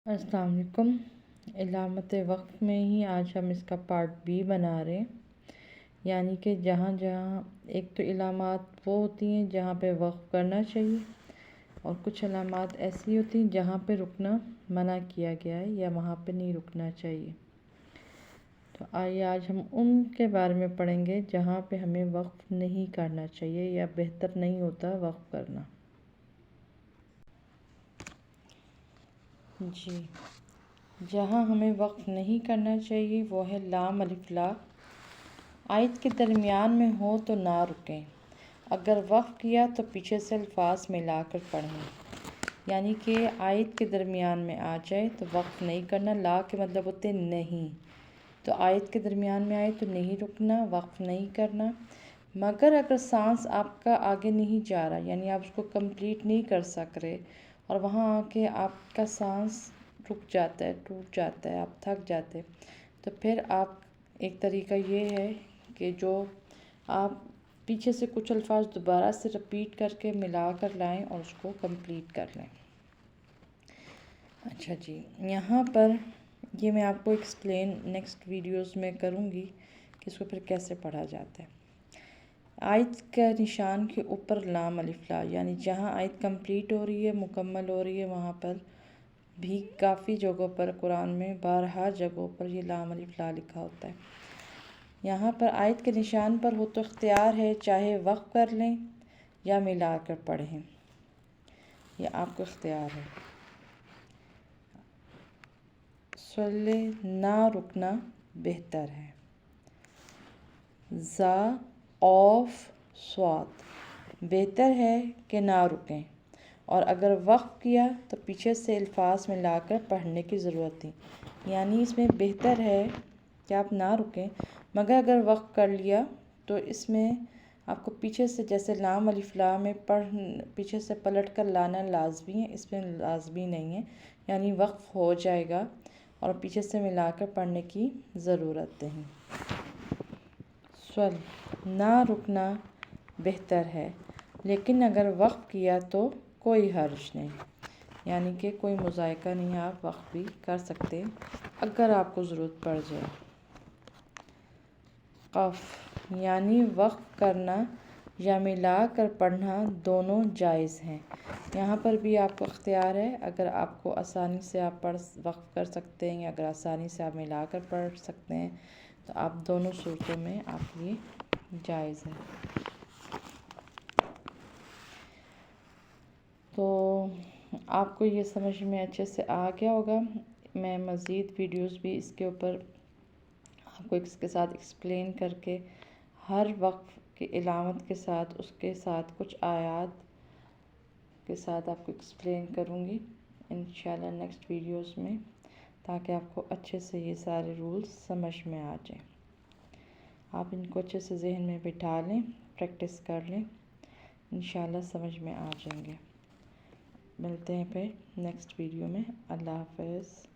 السلام علیکم۔ علامت وقف میں ہی آج ہم اس کا پارٹ بی بنا رہے ہیں، یعنی کہ جہاں جہاں ایک تو علامات وہ ہوتی ہیں جہاں پہ وقف کرنا چاہیے، اور کچھ علامات ایسی ہوتی ہیں جہاں پہ رکنا منع کیا گیا ہے یا وہاں پہ نہیں رکنا چاہیے۔ تو آئیے آج ہم ان کے بارے میں پڑھیں گے جہاں پہ ہمیں وقف نہیں کرنا چاہیے یا بہتر نہیں ہوتا وقف کرنا۔ جی، جہاں ہمیں وقف نہیں کرنا چاہیے وہ ہے لام الف لا۔ آیت کے درمیان میں ہو تو نہ رکیں، اگر وقف کیا تو پیچھے سے الفاظ ملا کر پڑھیں، یعنی کہ آیت کے درمیان میں آ جائے تو وقف نہیں کرنا۔ لا کے مطلب ہوتے نہیں، تو آیت کے درمیان میں آئے تو نہیں رکنا، وقف نہیں کرنا۔ مگر اگر سانس آپ کا آگے نہیں جا رہا، یعنی آپ اس کو کمپلیٹ نہیں کر سک رہے اور وہاں آ کے آپ کا سانس رک جاتا ہے، ٹوٹ جاتا ہے، آپ تھک جاتے، تو پھر آپ ایک طریقہ یہ ہے کہ جو آپ پیچھے سے کچھ الفاظ دوبارہ سے رپیٹ کر کے ملا کر لائیں اور اس کو کمپلیٹ کر لیں۔ اچھا جی، یہاں پر یہ میں آپ کو ایکسپلین نیکسٹ ویڈیوز میں کروں گی کہ اس کو پھر کیسے پڑھا جاتا ہے۔ آیت کا نشان کے اوپر لام الف لا، یعنی جہاں آیت کمپلیٹ ہو رہی ہے، مکمل ہو رہی ہے، وہاں پر بھی کافی جگہوں پر قرآن میں بارہا جگہوں پر یہ لام الف لا لکھا ہوتا ہے۔ یہاں پر آیت کے نشان پر ہو تو اختیار ہے، چاہے وقف کر لیں یا ملا کر پڑھیں، یہ آپ کو اختیار ہے۔ صلے نہ رکنا بہتر ہے۔ زا اوف صاد، بہتر ہے کہ نہ رکیں، اور اگر وقف کیا تو پیچھے سے الفاظ ملا کر پڑھنے کی ضرورت تھی، یعنی اس میں بہتر ہے کہ آپ نہ رکیں، مگر اگر وقف کر لیا تو اس میں آپ کو پیچھے سے جیسے لام الف لا میں پیچھے سے پلٹ کر لانا لازمی ہے، اس میں لازمی نہیں ہے، یعنی وقف ہو جائے گا اور پیچھے سے ملا کر پڑھنے کی ضرورت نہیں۔ سول نہ رکنا بہتر ہے، لیکن اگر وقف کیا تو کوئی حرج نہیں، یعنی کہ کوئی مضائقہ نہیں، آپ وقف بھی کر سکتے اگر آپ کو ضرورت پڑ جائے۔ قف، یعنی وقف کرنا یا ملا کر پڑھنا دونوں جائز ہیں۔ یہاں پر بھی آپ کو اختیار ہے، اگر آپ کو آسانی سے آپ وقف کر سکتے ہیں یا اگر آسانی سے آپ ملا کر پڑھ سکتے ہیں تو آپ دونوں صورتوں میں آپ یہ جائز ہے۔ تو آپ کو یہ سمجھ میں اچھے سے آ گیا ہوگا۔ میں مزید ویڈیوز بھی اس کے اوپر آپ کو اس کے ساتھ ایکسپلین کر کے ہر وقف کی علامت کے ساتھ اس کے ساتھ کچھ آیات کے ساتھ آپ کو ایکسپلین کروں گی انشاءاللہ نیکسٹ ویڈیوز میں، تاکہ آپ کو اچھے سے یہ سارے رولز سمجھ میں آ جائیں۔ آپ ان کو اچھے سے ذہن میں بٹھا لیں، پریکٹس کر لیں، انشاءاللہ سمجھ میں آ جائیں گے۔ ملتے ہیں پھر نیکسٹ ویڈیو میں۔ اللہ حافظ۔